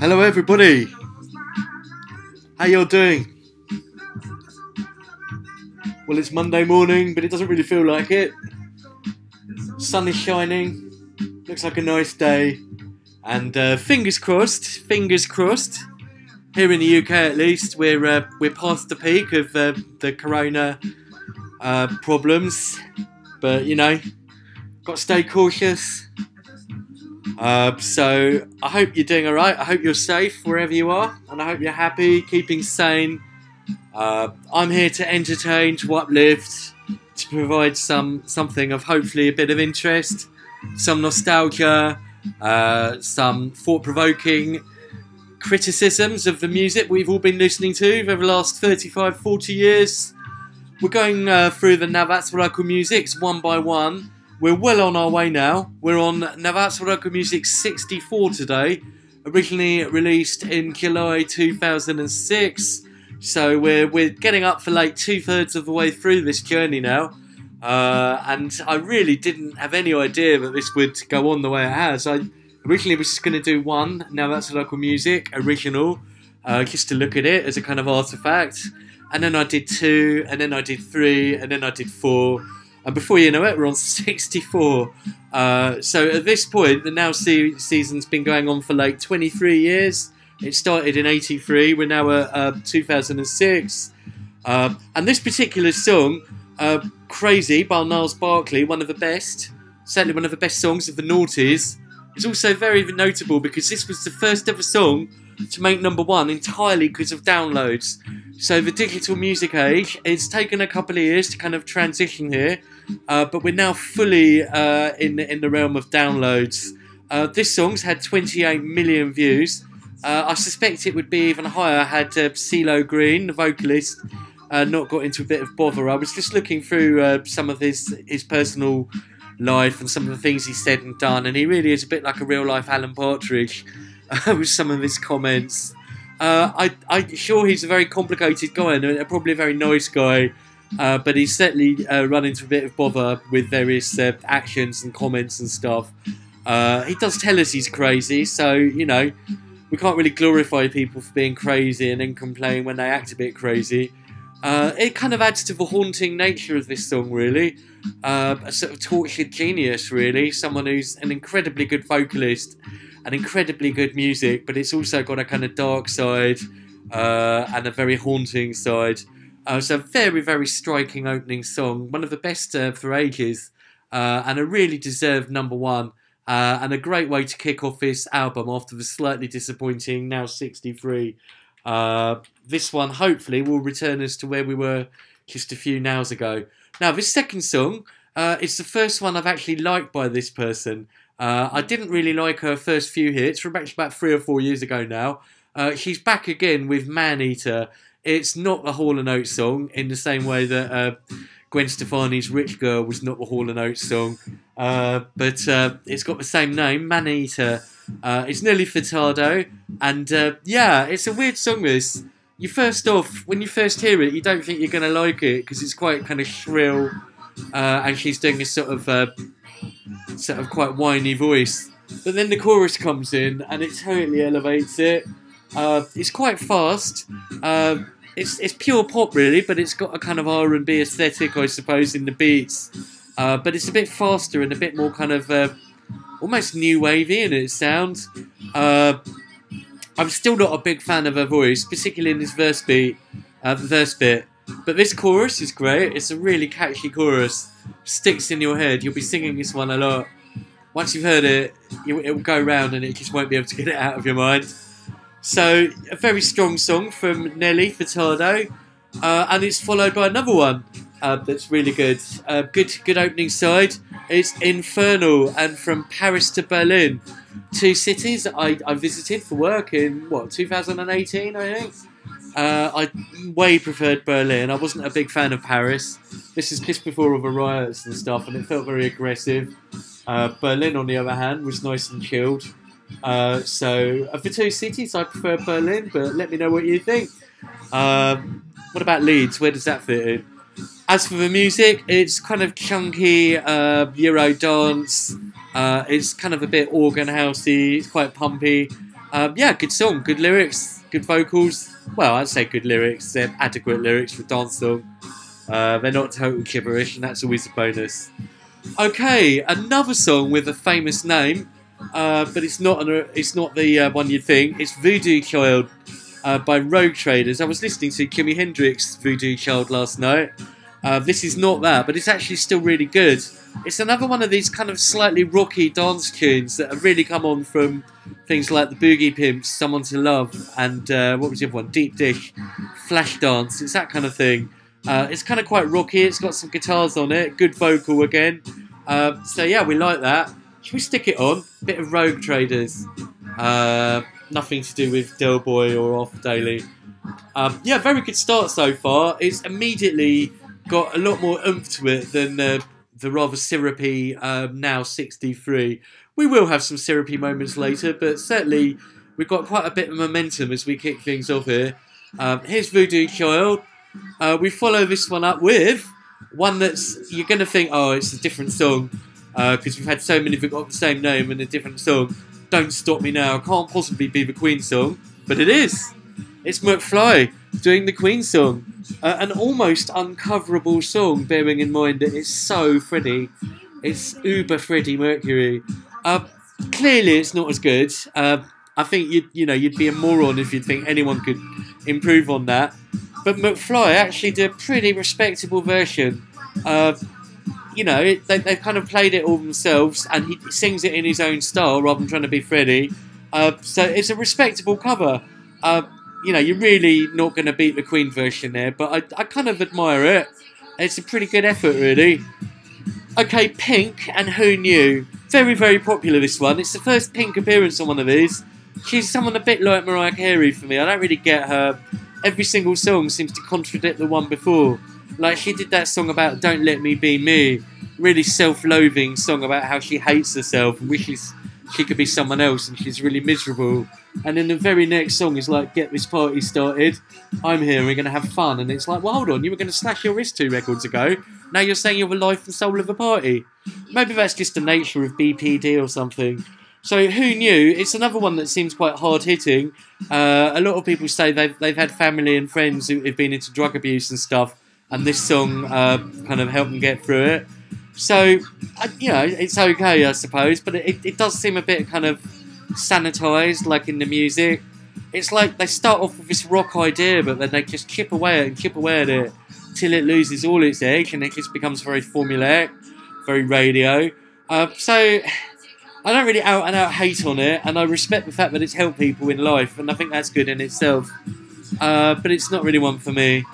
Hello everybody, how y'all doing? Well, it's Monday morning, but it doesn't really feel like it. Sun is shining, looks like a nice day, and fingers crossed, here in the UK at least, we're past the peak of the corona problems, but you know, got to stay cautious. So I hope you're doing alright, I hope you're safe wherever you are, and I hope you're happy, keeping sane. I'm here to entertain, to uplift, to provide something of hopefully a bit of interest, some nostalgia, some thought-provoking criticisms of the music we've all been listening to over the last 35-40 years. We're going through the Navatsvarako musics one by one. We're well on our way now. We're on Navatsvarako Music 64 today, originally released in July 2006. So we're getting up for like 2/3 of the way through this journey now. And I really didn't have any idea that this would go on the way it has. I originally was just going to do one Navatsvarako Music original, just to look at it as a kind of artifact. And then I did 2, and then I did 3, and then I did 4. And before you know it, we're on 64. So at this point, the Now season's been going on for like 23 years. It started in 83. We're now at 2006. And this particular song, Crazy by Niles Barkley, one of the best, certainly one of the best songs of the noughties, is also very notable because this was the first ever song to make #1 entirely because of downloads. So the digital music age, it's taken a couple of years to kind of transition here, but we're now fully in the realm of downloads. This song's had 28 million views. I suspect it would be even higher had CeeLo Green, the vocalist, not got into a bit of bother. I was just looking through some of his personal life and some of the things he said and done, and he really is a bit like a real life Alan Partridge with some of his comments. I'm sure he's a very complicated guy and probably a very nice guy, but he's certainly run into a bit of bother with various actions and comments and stuff. He does tell us he's crazy, so, you know, we can't really glorify people for being crazy and then complain when they act a bit crazy. It kind of adds to the haunting nature of this song, really. A sort of tortured genius, really. Someone who's an incredibly good vocalist and incredibly good music, but it's also got a kind of dark side and a very haunting side. So very, very striking opening song. One of the best for ages, and a really deserved #1. And a great way to kick off this album after the slightly disappointing Now 63. This one hopefully will return us to where we were just a few nows ago. Now this second song, it's the first one I've actually liked by this person. I didn't really like her first few hits from actually about 3 or 4 years ago now. She's back again with Man Eater. It's not the Hall & Oates song in the same way that Gwen Stefani's Rich Girl was not the Hall & Oates song, but it's got the same name, Man Eater. It's nearly Furtado, and yeah, it's a weird song this. When you first hear it, you don't think you're going to like it, because it's quite kind of shrill, and she's doing a sort of quite whiny voice. But then the chorus comes in, and it totally elevates it. It's quite fast. It's pure pop really, but it's got a kind of R&B aesthetic, I suppose, in the beats. But it's a bit faster and a bit more kind of almost new wavy in its sound. I'm still not a big fan of her voice, particularly in this verse bit. But this chorus is great. It's a really catchy chorus. Sticks in your head. You'll be singing this one a lot. Once you've heard it, it will go round and it just won't be able to get it out of your mind. So, a very strong song from Nelly Furtado, and it's followed by another one that's really good. Good opening side. It's Infernal, and From Paris to Berlin. 2 cities I visited for work in, 2018, I think? I way preferred Berlin. I wasn't a big fan of Paris. This is just before all the riots and stuff, and it felt very aggressive. Berlin, on the other hand, was nice and chilled. So, of the 2 cities, I prefer Berlin, but let me know what you think. What about Leeds? Where does that fit in? As for the music, it's kind of chunky, Euro dance. It's kind of a bit organ housey. It's quite pumpy. Yeah, good song, good lyrics, good vocals. Well, I'd say good lyrics. They're adequate lyrics for a dance song. They're not total gibberish, and that's always a bonus. Okay, another song with a famous name, but it's not the one you'd think. It's Voodoo Child by Rogue Traders. I was listening to Jimi Hendrix Voodoo Child last night. This is not that, but it's actually still really good. It's another one of these kind of slightly rocky dance tunes that have really come on from things like the Boogie Pimps, Someone to Love, and what was the other one? Deep Dish, Flashdance. It's that kind of thing. It's kind of quite rocky. It's got some guitars on it. Good vocal again. So yeah, we like that. Should we stick it on? Bit of Rogue Traders. Nothing to do with Del Boy or Off Daily. Yeah, very good start so far. It's immediately got a lot more oomph to it than the rather syrupy Now 63. We will have some syrupy moments later, but certainly we've got quite a bit of momentum as we kick things off here. Here's Voodoo Child. We follow this one up with one that's, you're going to think, oh, it's a different song, because we've had so many that got the same name and a different song. Don't Stop Me Now can't possibly be the Queen song, but it is. It's McFly doing the Queen song. An almost uncoverable song, bearing in mind that it's so Freddie. It's uber Freddie Mercury. Clearly it's not as good. I think you'd be a moron if you'd think anyone could improve on that. But McFly actually did a pretty respectable version. They've kind of played it all themselves, and he sings it in his own style rather than trying to be Freddie. So it's a respectable cover. You're really not going to beat the Queen version there, but I kind of admire it. It's a pretty good effort, really. Okay, Pink and Who Knew. Very, very popular, this one. It's the first Pink appearance on one of these. She's someone a bit like Mariah Carey for me. I don't really get her. Every single song seems to contradict the one before. Like, she did that song about Don't Let Me Be Me. Really self-loathing song about how she hates herself and wishes she could be someone else, and she's really miserable. And then the very next song is like, get this party started. I'm here, we're going to have fun. And it's like, well, hold on, you were going to slash your wrist 2 records ago. Now you're saying you're the life and soul of a party. Maybe that's just the nature of BPD or something. So Who Knew? It's another one that seems quite hard-hitting. A lot of people say they've had family and friends who've been into drug abuse and stuff, and this song kind of helped them get through it. So, it's okay, I suppose, but it does seem a bit kind of sanitised, like in the music. It's like they start off with this rock idea, but then they just chip away at it till it loses all its edge, and it just becomes very formulaic, very radio. So I don't really out and out hate on it, and I respect the fact that it's helped people in life, and I think that's good in itself. But it's not really one for me.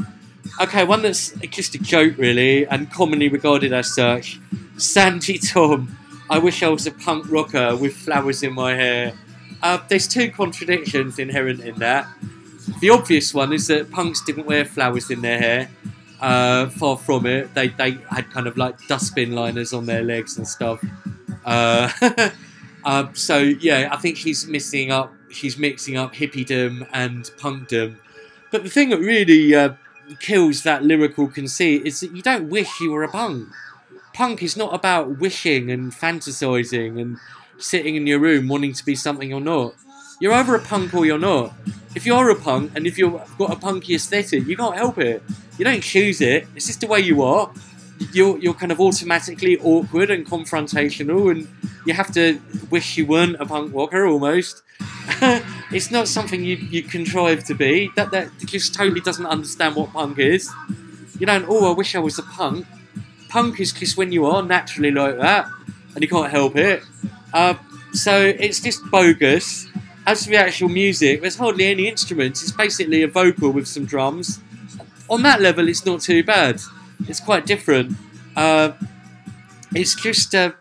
Okay, one that's just a joke, really, and commonly regarded as such. Sandy Tom. I wish I was a punk rocker with flowers in my hair. There's 2 contradictions inherent in that. The obvious one is that punks didn't wear flowers in their hair. Far from it. They had kind of like dustbin liners on their legs and stuff. So yeah, I think she's mixing up hippiedom and punkdom. But the thing that really kills that lyrical conceit is that you don't wish you were a punk. Punk is not about wishing and fantasising and sitting in your room wanting to be something you're not. You're either a punk or you're not. If you're a punk and if you've got a punky aesthetic, you can't help it. You don't choose it. It's just the way you are. You're kind of automatically awkward and confrontational, and you have to wish you weren't a punk rocker almost. It's not something you contrive to be. That just totally doesn't understand what punk is. You don't, I wish I was a punk. Punk is just when you are naturally like that, and you can't help it. So it's just bogus. As for the actual music, there's hardly any instruments. It's basically a vocal with some drums. On that level, it's not too bad. It's quite different. It's just, a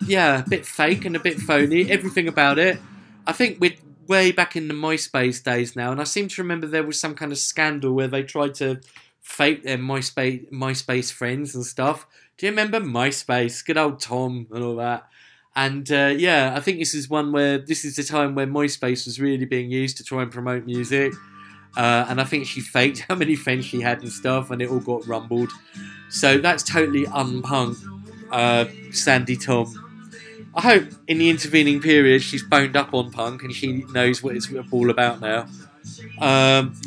bit fake and a bit phony. Everything about it. I think we're way back in the MySpace days now, and I seem to remember there was some kind of scandal where they tried to fake their MySpace friends and stuff. Do you remember MySpace? Good old Tom and all that. And I think this is the time where MySpace was really being used to try and promote music. And I think she faked how many friends she had and stuff, and it all got rumbled. So that's totally unpunk, Sandy Tom. I hope in the intervening period she's boned up on punk and she knows what it's all about now.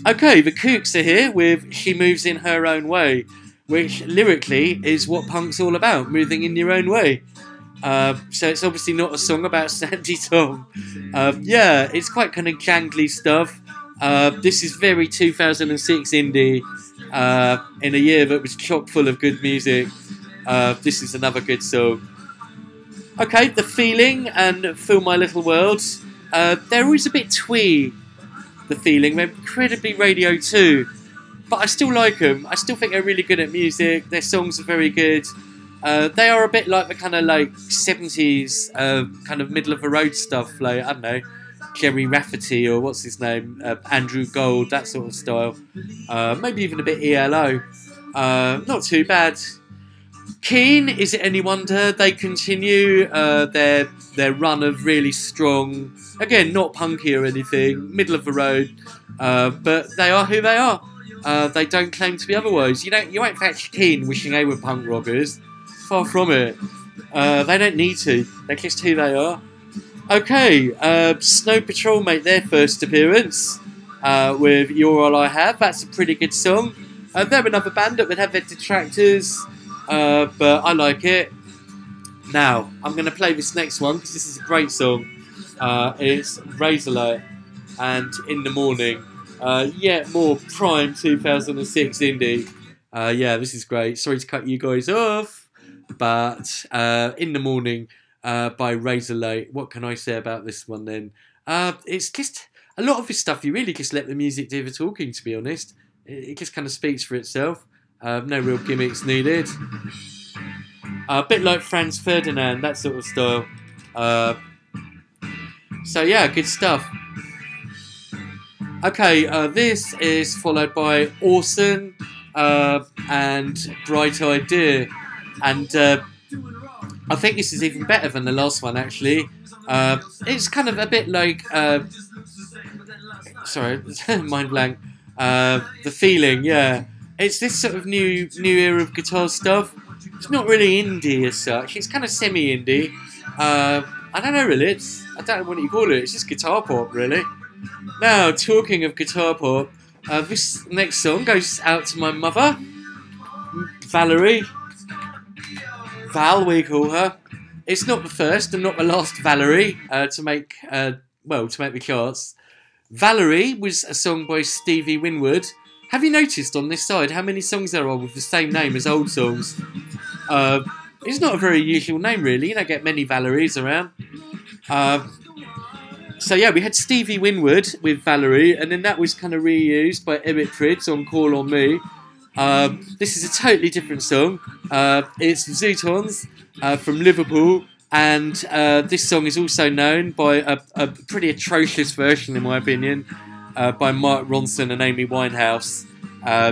Okay, the Kooks are here with She Moves in Her Own Way, which lyrically is what punk's all about, moving in your own way. So it's obviously not a song about Sandy Tom. Yeah, it's quite kind of jangly stuff. This is very 2006 indie, in a year that was chock full of good music. This is another good song. Okay, The Feeling and Fill My Little World. They're always a bit twee, The Feeling. They're incredibly Radio 2, but I still like them. I still think they're really good at music. Their songs are very good. They are a bit like the kind of like 70s kind of middle of the road stuff, like, I don't know, Jerry Rafferty or what's his name, Andrew Gold, that sort of style. Maybe even a bit ELO. Not too bad. Keen, is it any wonder they continue their run of really strong, again, not punky or anything, middle of the road, but they are who they are. They don't claim to be otherwise. You won't fetch Keen wishing they were punk rockers. Far from it. They don't need to. They're just who they are. Okay, Snow Patrol make their first appearance with You're All I Have. That's a pretty good song. They're another band that would have their detractors, but I like it. Now, I'm going to play this next one because this is a great song. It's Razorlight and In the Morning. Yet more prime 2006 indie. Yeah, this is great. Sorry to cut you guys off, but In the Morning by Razorlight. What can I say about this one then? It's just a lot of this stuff. You really just let the music do the talking, to be honest. It just kind of speaks for itself. No real gimmicks needed. A bit like Franz Ferdinand, that sort of style. So yeah, good stuff. Okay, this is followed by Orson and Bright Idea, and I think this is even better than the last one actually. It's kind of a bit like sorry, mind blank. The Feeling, yeah. It's this sort of new era of guitar stuff. It's not really indie as such. It's kind of semi-indie. I don't know really. I don't know what you call it. It's just guitar pop really. Now, talking of guitar pop, this next song goes out to my mother, Valerie. Val, we call her. It's not the first and not the last Valerie to make the charts. Valerie was a song by Stevie Winwood. Have you noticed on this side how many songs there are with the same name as old songs? It's not a very usual name really. You don't get many Valeries around. So yeah, we had Stevie Winwood with Valerie, and then that was kind of reused by Eric Prydz on Call on Me. This is a totally different song. It's Zootons from Liverpool, and this song is also known by a pretty atrocious version, in my opinion, by Mark Ronson and Amy Winehouse.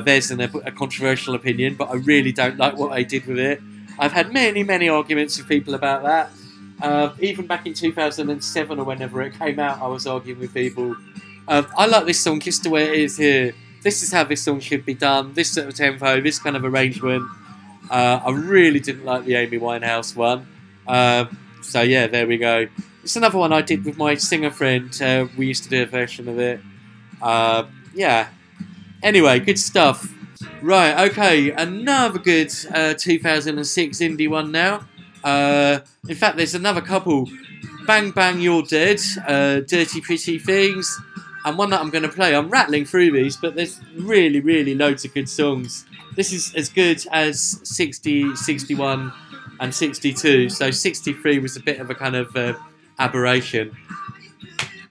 There's a controversial opinion, but I really don't like what they did with it. I've had many arguments with people about that. Even back in 2007 or whenever it came out, I was arguing with people. I like this song just the way it is here. This is how this song should be done. This sort of tempo, this kind of arrangement. I really didn't like the Amy Winehouse one. So yeah, there we go. It's another one I did with my singer friend. We used to do a version of it. Yeah. Anyway, good stuff. Right, okay, another good 2006 indie one now. In fact, there's another couple. Bang Bang You're Dead, Dirty Pretty Things, and one that I'm going to play. I'm rattling through these, but there's really loads of good songs. This is as good as 60, 61 and 62, so 63 was a bit of a kind of aberration.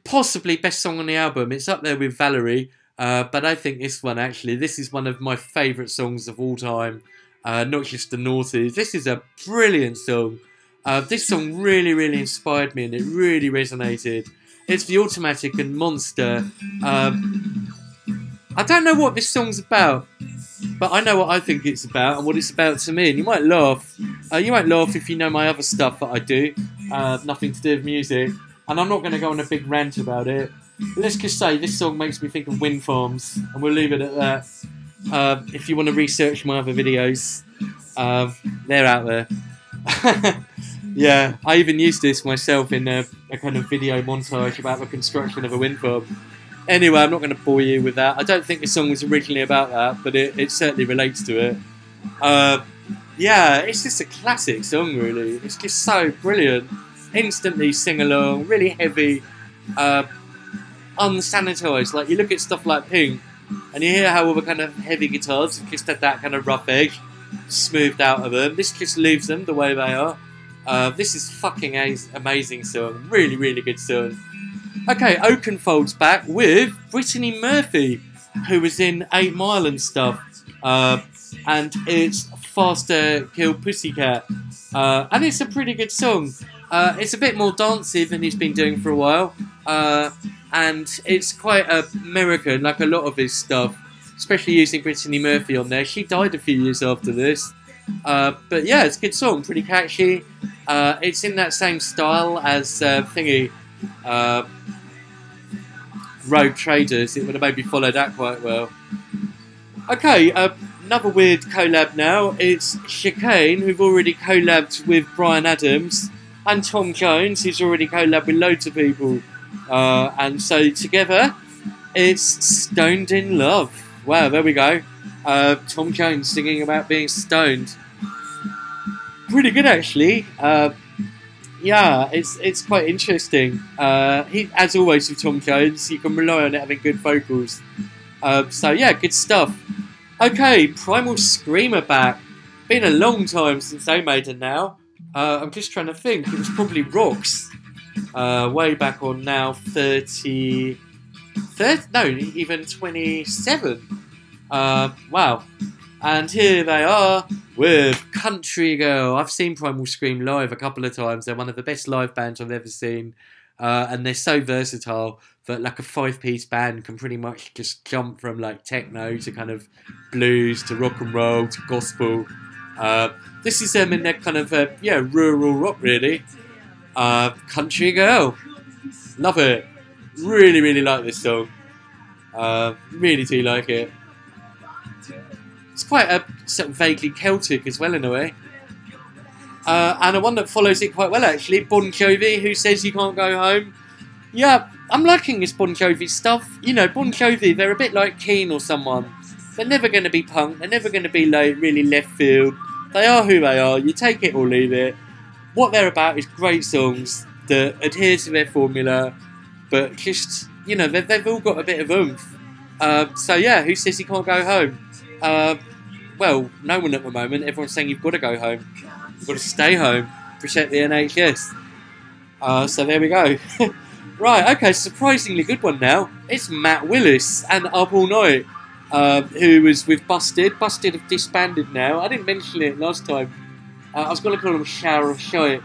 Possibly best song on the album. It's up there with Valerie, but I think this one actually, this is one of my favourite songs of all time. Not just the noughties. This is a brilliant song. This song really inspired me, and it really resonated. It's The Automatic and Monster. I don't know what this song's about, but I know what I think it's about and what it's about to me. And you might laugh. You won't laugh if you know my other stuff that I do. Nothing to do with music. And I'm not going to go on a big rant about it. Let's just say this song makes me think of wind farms, and we'll leave it at that. If you want to research my other videos, they're out there. Yeah, I even used this myself in a kind of video montage about the construction of a wind farm. Anyway, I'm not going to bore you with that. I don't think the song was originally about that, but it certainly relates to it. Yeah, it's just a classic song, really. It's just so brilliant. Instantly sing along, really heavy, unsanitized. Like, you look at stuff like Pink, and you hear how all the kind of heavy guitars have just had that kind of rough edge smoothed out of them. This just leaves them the way they are. This is fucking amazing song. Really, really good song. Okay, Oakenfold's back with Brittany Murphy, who was in 8 Mile and stuff. And it's Faster Kill Pussycat. And it's a pretty good song. It's a bit more dancey than he's been doing for a while. And it's quite American, like a lot of his stuff. Especially using Brittany Murphy on there. She died a few years after this. But yeah, it's a good song, pretty catchy. It's in that same style as thingy, Rogue Traders. It would have maybe followed that quite well. Okay, another weird collab now. It's Chicane, who've already collabed with Bryan Adams, and Tom Jones, who's already collabed with loads of people. And so together, it's Stoned in Love. Wow, there we go. Tom Jones singing about being stoned. Pretty good, actually. Yeah, it's quite interesting. He, as always with Tom Jones, you can rely on it having good vocals. So yeah, good stuff. Okay, Primal Screamer back. Been a long time since they made it now. I'm just trying to think. It was probably Rocks. Way back on now 30, no, even 27. Wow. And here they are with Country Girl. I've seen Primal Scream live a couple of times. They're one of the best live bands I've ever seen. And they're so versatile that like a 5-piece band can pretty much just jump from like techno to kind of blues to rock and roll to gospel. This is them in their kind of, yeah, rural rock really. Country Girl. Love it. Really, really like this song. Really do like it. It's quite a sort of vaguely Celtic as well in a way. And a one that follows it quite well actually, Bon Jovi, Who Says You Can't Go Home. Yeah, I'm liking this Bon Jovi stuff. You know, Bon Jovi, they're a bit like Keane or someone. They're never going to be punk, they're never going to be like really left field. They are who they are, you take it or leave it. What they're about is great songs that adhere to their formula, but just, you know, they've all got a bit of oomph. So yeah, Who Says You Can't Go Home? Well, no one at the moment. Everyone's saying you've got to go home. You've got to stay home. Protect the NHS. So there we go. Right, okay, surprisingly good one now. It's Matt Willis and Up All Night, who was with Busted. Busted have disbanded now. I didn't mention it last time. I was going to call them Shower of Shite,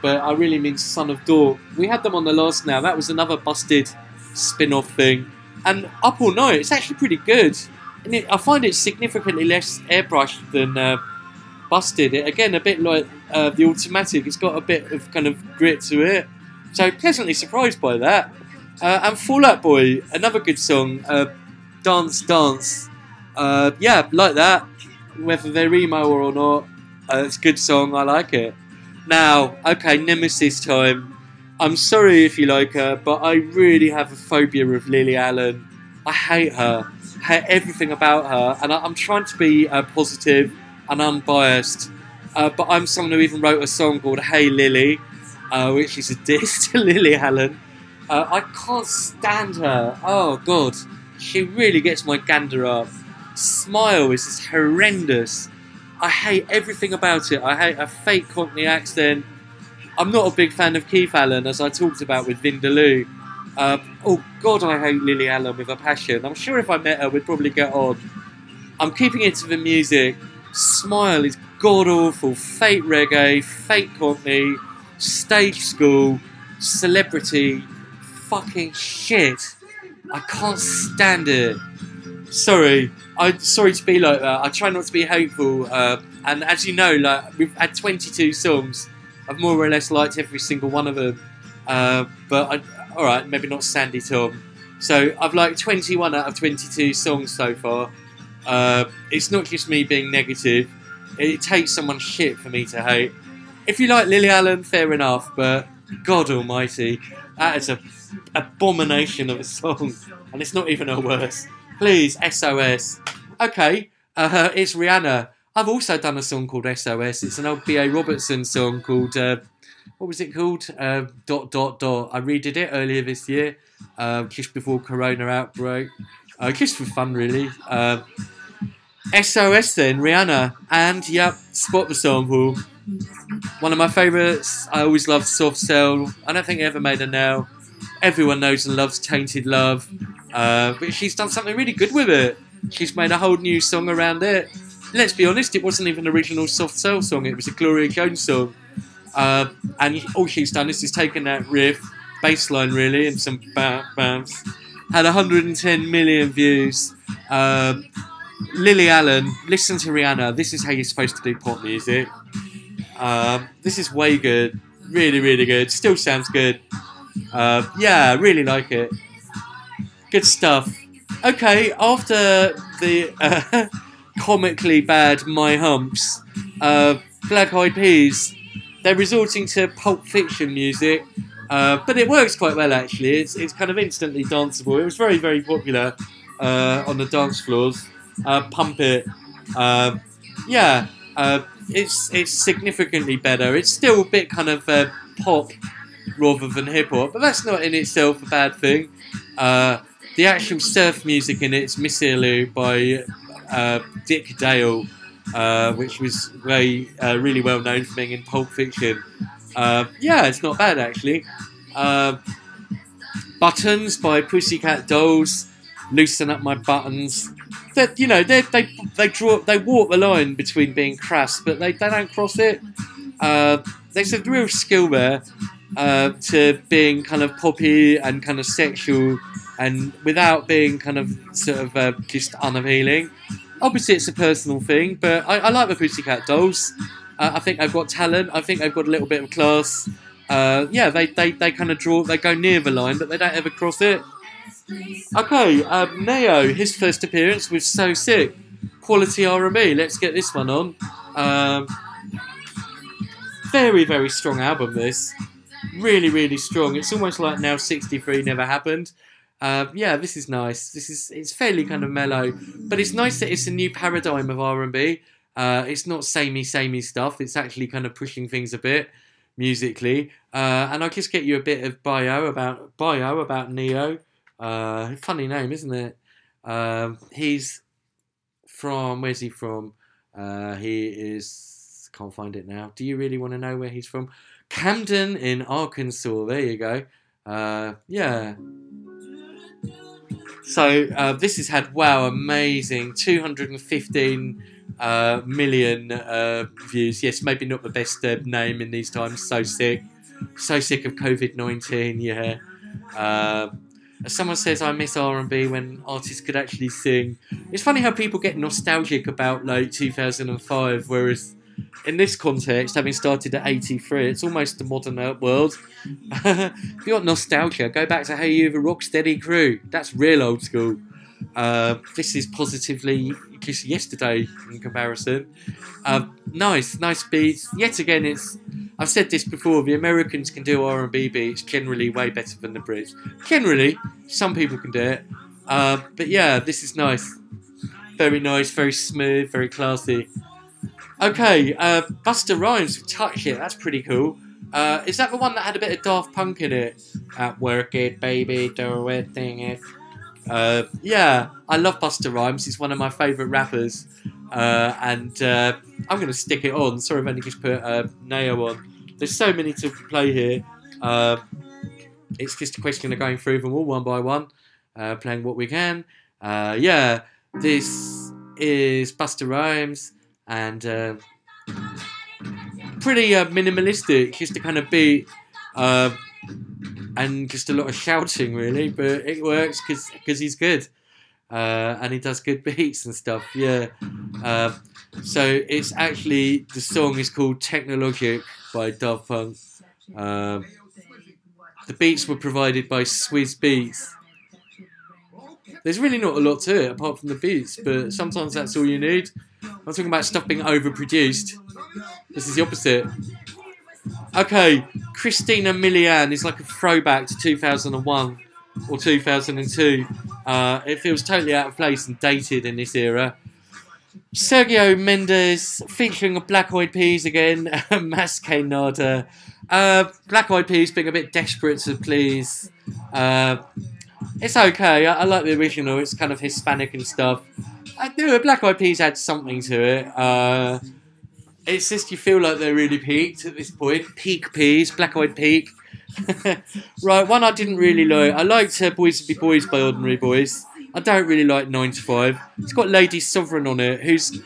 but I really mean Son of Dork. We had them on the last now. That was another Busted spin-off thing. And Up All Night, it's actually pretty good. And I find it significantly less airbrushed than Busted. Again, a bit like the Automatic. It's got a bit of kind of grit to it. So pleasantly surprised by that. And Fall Out Boy, another good song. Dance, Dance. Yeah, like that. Whether they're emo or not. It's a good song, I like it. Now, okay, Nemesis time. I'm sorry if you like her, but I really have a phobia of Lily Allen. I hate her. I hate everything about her. And I'm trying to be positive and unbiased. But I'm someone who even wrote a song called Hey Lily, which is a diss to Lily Allen. I can't stand her. Oh, God. She really gets my gander up. Smile is just horrendous. I hate everything about it. I hate a fake Cockney accent. I'm not a big fan of Keith Allen, as I talked about with Vindaloo. Oh God, I hate Lily Allen with a passion. I'm sure if I met her, we'd probably get on. I'm keeping it to the music. Smile is god-awful. Fake reggae, fake Cockney, stage school, celebrity, fucking shit. I can't stand it. Sorry. I'm sorry to be like that. I try not to be hateful. And as you know, like we've had 22 songs. I've more or less liked every single one of them. But alright, maybe not Sandy Tom. So I've liked 21 out of 22 songs so far. It's not just me being negative. It takes someone's shit for me to hate. If you like Lily Allen, fair enough, but God almighty, that is a abomination of a song, and it's not even her worst. Please, SOS. Okay, it's Rihanna. I've also done a song called SOS. It's an old B.A. Robertson song called, what was it called? ... I redid it earlier this year, just before Corona outbreak. Just for fun, really. SOS then, Rihanna. And, yep, spot the sample. One of my favourites. I always loved Soft Cell. I don't think I ever made her now. Everyone knows and loves Tainted Love. But she's done something really good with it. She's made a whole new song around it. Let's be honest, it wasn't even an original Soft Cell song. It was a Gloria Jones song. And all she's done is just taken that riff, bass line really, and some bams. Had 110 million views. Lily Allen, listen to Rihanna. This is how you're supposed to do pop music. This is way good. Really, really good. Still sounds good. Yeah, I really like it. Good stuff. Okay, after the comically bad My Humps, Black Eyed Peas, they're resorting to Pulp Fiction music, but it works quite well actually. It's kind of instantly danceable. It was very, very popular on the dance floors. Pump It. Yeah, it's significantly better. It's still a bit kind of pop rather than hip hop, but that's not in itself a bad thing. The actual surf music in it's Missile by Dick Dale, which was really well known for being in Pulp Fiction. Yeah, it's not bad actually. Buttons by Pussycat Dolls, Loosen Up My Buttons. That, you know, they walk the line between being crass, but they don't cross it. There's a real skill there to being kind of poppy and kind of sexual, and without being kind of sort of just unappealing. Obviously, it's a personal thing, but I like the Pussycat Dolls. I think they've got talent. I think they've got a little bit of class. Yeah, they kind of they go near the line, but they don't ever cross it. Okay, Neo, his first appearance was So Sick. Quality R&B. Let's get this one on. Very, very strong album, this. Really, really strong. It's almost like Now 63 Never Happened. Yeah, this is nice. It's fairly kind of mellow, but it's nice that it's a new paradigm of R&B. It's not samey stuff. It's actually kind of pushing things a bit musically. And I'll just get you a bit of bio about Neo. Funny name, isn't it? He's from, where's he from? He is, can't find it now. Do you really want to know where he's from? Camden in Arkansas. There you go. Yeah. So this has had, wow, amazing 215 million views. Yes, maybe not the best name in these times. So sick of COVID-19. Yeah. Someone says I miss R&B when artists could actually sing. It's funny how people get nostalgic about like 2005, whereas in this context, having started at 83, it's almost the modern world. If you want nostalgia, go back to Hey You the Rocksteady Crew. That's real old school. This is positively just yesterday in comparison. Nice beats. Yet again, I've said this before, the Americans can do R&B beats generally way better than the Brits. Generally, some people can do it. But yeah, this is nice. Very nice, very smooth, very classy. Okay, Busta Rhymes with Touch It. That's pretty cool. Is that the one that had a bit of Daft Punk in it? Work it, baby, do it, ding it. Yeah, I love Busta Rhymes. He's one of my favourite rappers. And I'm going to stick it on. Sorry, I've only just put Neo on. There's so many to play here. It's just a question of going through them all one by one, playing what we can. Yeah, this is Busta Rhymes, and pretty minimalistic, just a kind of beat, and just a lot of shouting, really. But it works because he's good. And he does good beats and stuff, yeah. So it's actually, the song is called Technologic by Daft Punk. The beats were provided by Swizz Beats. There's really not a lot to it apart from the beats, but sometimes that's all you need. I'm talking about stuff being overproduced. This is the opposite. Okay, Christina Milian is like a throwback to 2001 or 2002. It feels totally out of place and dated in this era. Sergio Mendes featuring Black Eyed Peas again, Mas Que Nada. Black Eyed Peas being a bit desperate to please. It's okay, I like the original, it's kind of Hispanic and stuff. Black Eyed Peas had something to it. It's just you feel like they're really peaked at this point. Peak Peas, Black Eyed Peak. Right, one I didn't really like. I liked Boys to Be Boys by Ordinary Boys. I don't really like 9 to 5. It's got Lady Sovereign on it, who's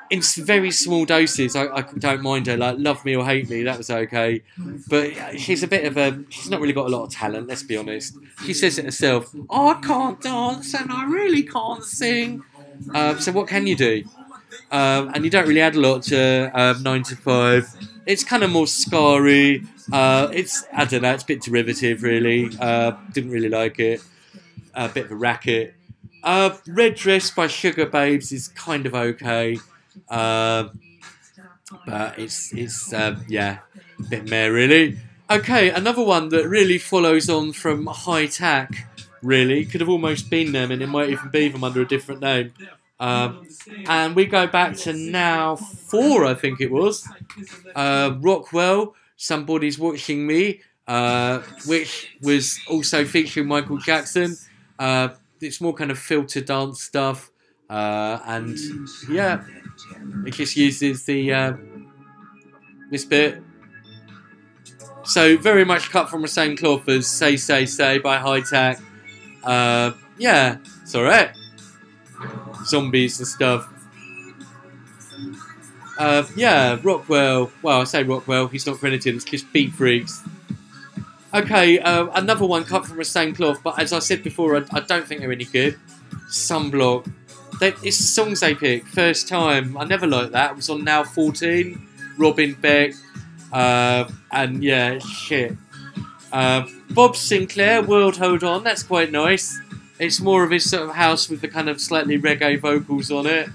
in very small doses. I don't mind her. Like Love Me or Hate Me, that was okay. But she's a bit of a... She's not really got a lot of talent, let's be honest. She says it herself. Oh, I can't dance and I really can't sing. So what can you do? And you don't really add a lot to 9 to 5. It's kind of more scarry. I don't know, it's a bit derivative, really. Didn't really like it. A bit of a racket. Red Dress by Sugar Babes is kind of okay. But it's yeah, a bit meh, really. Okay, another one that really follows on from High Tack, really. Could have almost been them, and it might even be them under a different name. And we go back to Now 4, I think it was. Rockwell, Somebody's Watching Me, which was also featuring Michael Jackson. It's more kind of filter dance stuff. And yeah, it just uses the this bit. So very much cut from the same cloth as Say Say Say by High Tack. Yeah, it's alright. Zombies and stuff. Yeah, Rockwell. Well, I say Rockwell, he's not credited, it's just Beat Freaks. Okay, another one cut from the same cloth, but as I said before, I don't think they're any good. Sunblock. It's the songs they pick. First Time. I never liked that. It was on Now 14. Robin Beck. And yeah, shit. Bob Sinclair, World Hold On. That's quite nice. It's more of his sort of house with the kind of slightly reggae vocals on it.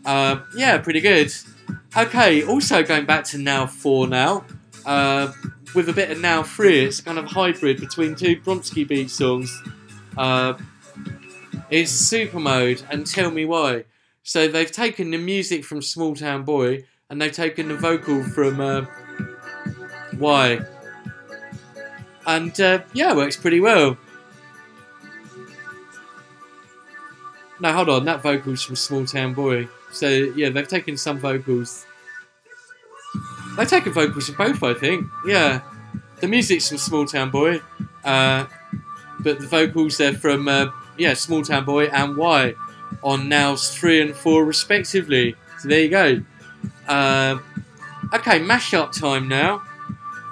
Yeah, pretty good. Okay, also going back to Now 4 now. With a bit of Now 3. It's kind of hybrid between two Bronski Beat songs. It's Super Mode and Tell Me Why. So they've taken the music from Small Town Boy and they've taken the vocal from Why. And yeah, it works pretty well. No, hold on, that vocal's from Small Town Boy. So yeah, they've taken some vocals. They've taken vocals from both, I think. Yeah, the music's from Small Town Boy, but the vocals are from yeah, Small Town Boy and Why on Now's 3 and 4 respectively. So there you go. Okay, mashup time now.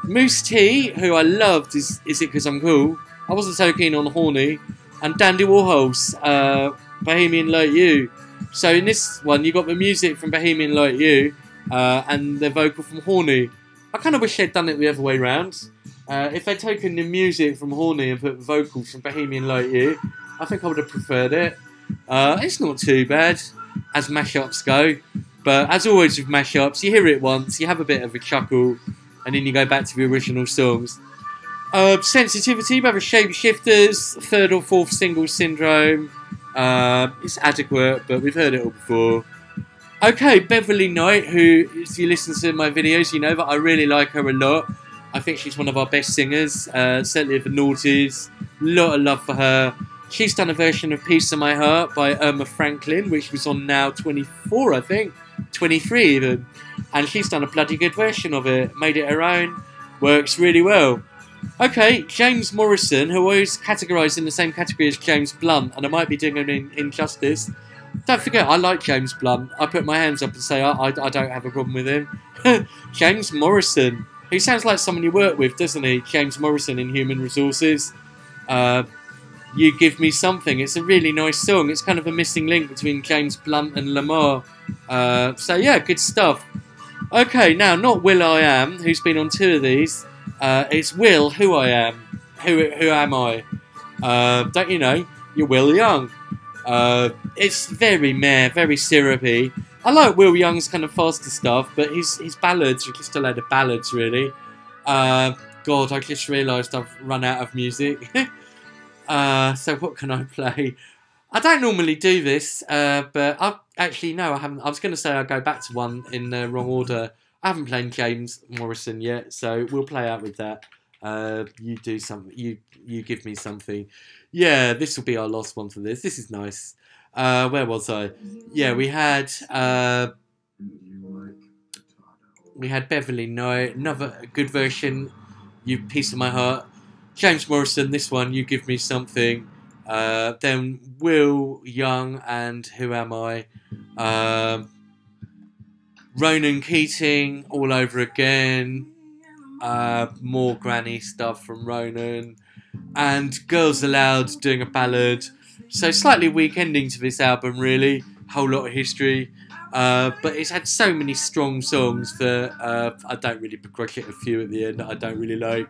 Moose T, who I loved, is It Because I'm Cool. I wasn't so keen on Horny. And Dandy Warhol's Bohemian Like You. So in this one, you got the music from Bohemian Like You and the vocal from Horny. I kind of wish they'd done it the other way round. If they'd taken the music from Horny and put the vocals from Bohemian Like You, I think I would have preferred it. It's not too bad as mashups go. But as always with mashups, you hear it once, you have a bit of a chuckle, and then you go back to the original songs. Sensitivity by the Shapeshifters, 3rd or 4th Single Syndrome. It's adequate, but we've heard it all before. Okay, Beverly Knight, who, if you listen to my videos, you know that I really like her a lot. I think she's one of our best singers, certainly of the noughties. Lot of love for her. She's done a version of Piece of My Heart by Irma Franklin, which was on Now 24, I think. 23 even. And she's done a bloody good version of it. Made it her own. Works really well. Okay, James Morrison, who I always categorise in the same category as James Blunt, and I might be doing him injustice. Don't forget, I like James Blunt. I put my hands up and say I don't have a problem with him. James Morrison. He sounds like someone you work with, doesn't he? James Morrison in Human Resources. You Give Me Something. It's a really nice song. It's kind of a missing link between James Blunt and Lamar. So yeah, good stuff. Okay, now not Will I Am, who's been on 2 of these. It's Will, Who I Am. Who am I? Don't you know? You're Will Young. It's very meh, very syrupy. I like Will Young's kind of faster stuff, but his ballads are just a load of ballads, really. God, I just realised I've run out of music. So what can I play? I don't normally do this, but actually no, I haven't. I was going to say I'll go back to one in the wrong order. I haven't played James Morrison yet, so we'll play out with that. You do something. You give me something. Yeah, this will be our last one for this. This is nice. Where was I? Yeah, we had Beverly Knight, another good version. You Piece of My Heart. James Morrison, this one, You Give Me Something. Then Will Young and Who Am I? Ronan Keating, All Over Again. More granny stuff from Ronan. And Girls Aloud doing a ballad. So slightly weak ending to this album, really. Whole lot of history. But it's had so many strong songs that I don't really begrudge it. A few at the end that I don't really like.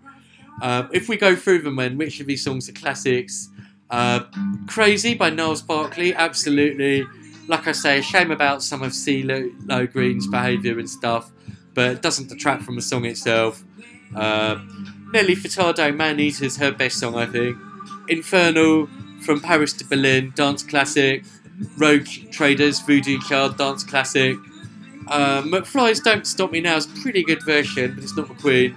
If we go through them then, which of these songs are classics? Crazy by Niles Barkley, absolutely. Like I say, a shame about some of CeeLo Green's behaviour and stuff, but it doesn't detract from the song itself. Nelly Furtado, Man Eater's her best song, I think. Infernal, From Paris to Berlin, dance classic. Rogue Traders, Voodoo Child, dance classic. McFly's Don't Stop Me Now is a pretty good version, but it's not the Queen.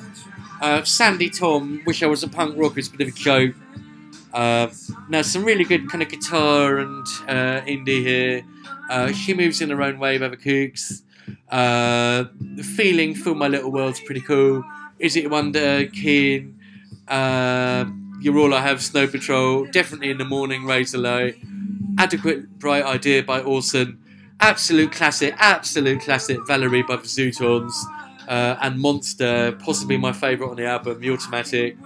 Sandy Tom, Wish I Was a Punk Rocker, is a bit of a joke. Now some really good kind of guitar and indie here. She Moves in Her Own Way by the Kooks. The Feeling, Fill My Little World's pretty cool. Is It Wonder, Keen. You're All I Have, Snow Patrol. Definitely In the Morning, Raise the Light. Adequate, Bright Idea by Orson. Absolute classic, Valerie by the Zootons. And Monster, possibly my favourite on the album, The Automatic.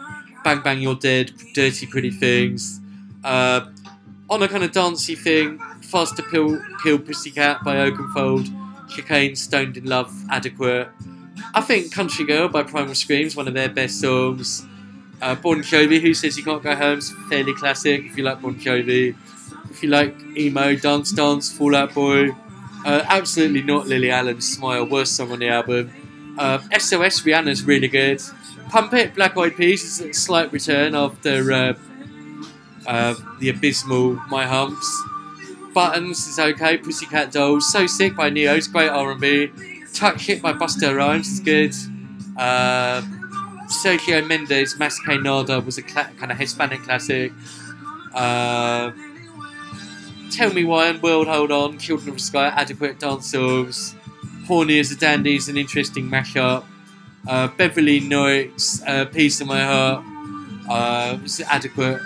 Bang Bang You're Dead, Dirty Pretty Things. On a kind of dancey thing, Faster Kill Pussycat by Oakenfold. Chicane, Stoned in Love, Adequate. I think Country Girl by Primal Scream is one of their best songs. Bon Jovi, Who Says You Can't Go Home, is fairly classic if you like Bon Jovi. If you like emo, Dance Dance, Fall Out Boy. Absolutely Not Lily Allen, Smile, worst song on the album. SOS, Rihanna's really good. Pump It, Black Eyed Peas is a slight return after the abysmal My Humps. Buttons is okay. Pussycat Dolls, So Sick by Neo's great R&B. Touch It by Busta Rhymes is good. Sergio Mendes, Mas Que Nada was a kind of Hispanic classic. Tell Me Why and World Hold On, Children of the Sky, adequate dance songs. Horny as a Dandy is an interesting mashup. Beverly Knight's Piece of My Heart was an adequate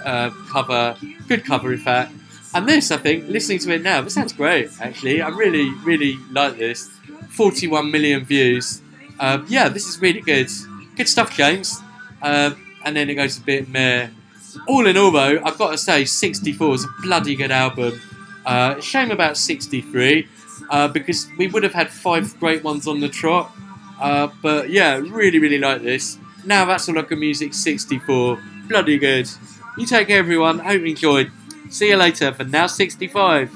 cover, good cover in fact. And this, I think, listening to it now, this sounds great actually. I really, really like this. 41 million views. Yeah, this is really good. Good stuff, James. And then it goes a bit meh. All in all though, I've got to say 64 is a bloody good album. Shame about 63, because we would have had 5 great ones on the trot. But yeah, really, really like this. Now That's All Local Music 64. Bloody good. You take care everyone, hope you enjoyed. See you later for Now 65.